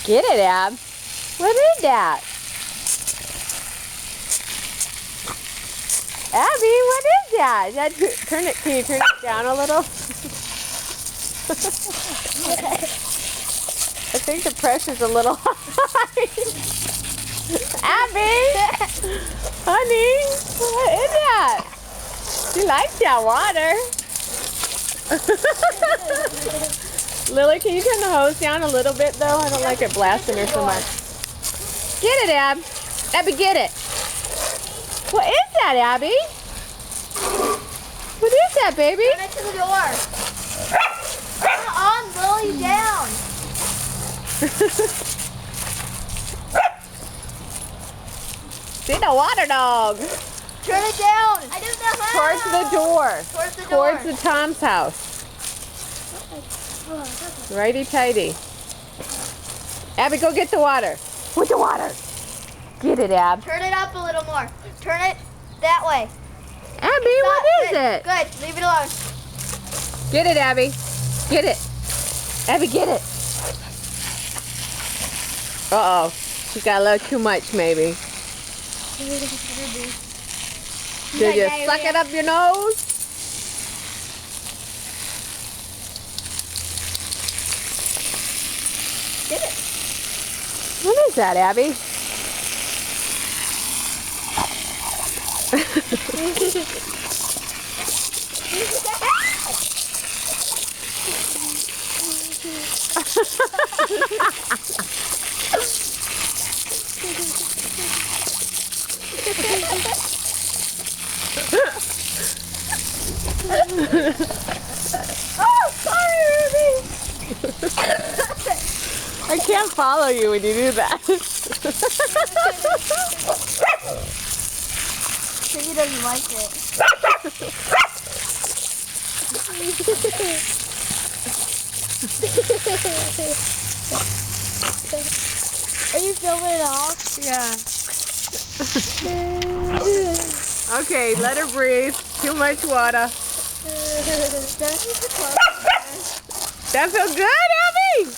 Get it, Ab. What is that? Abby, what is that? Can you turn it down a little? I think the pressure's a little high. Abby! Honey, what is that? She likes that water. Lily, can you turn the hose down a little bit though? I don't like it blasting her so much. Get it, Ab. Abby, get it. What is that, Abby? What is that, baby? Turn it to the door. Come on, Lily, down. See the water dog. Turn it down. I don't know how. Towards the door. Towards the door. Towards the Tom's house. Righty-tighty. Abby, go get the water. With the water. Get it, Ab. Turn it up a little more. Turn it that way. Abby, what is it? Good. Leave it alone. Get it, Abby. Get it. Abby, get it. Uh-oh. She got a little too much, maybe. Did you suck it up your nose? Get it. What is that, Abby? Oh, sorry, Ruby. I can't follow you when you do that. Piggy doesn't like it. Are you filming it all? Yeah. Okay, let her breathe. Too much water. That feels good, Abby?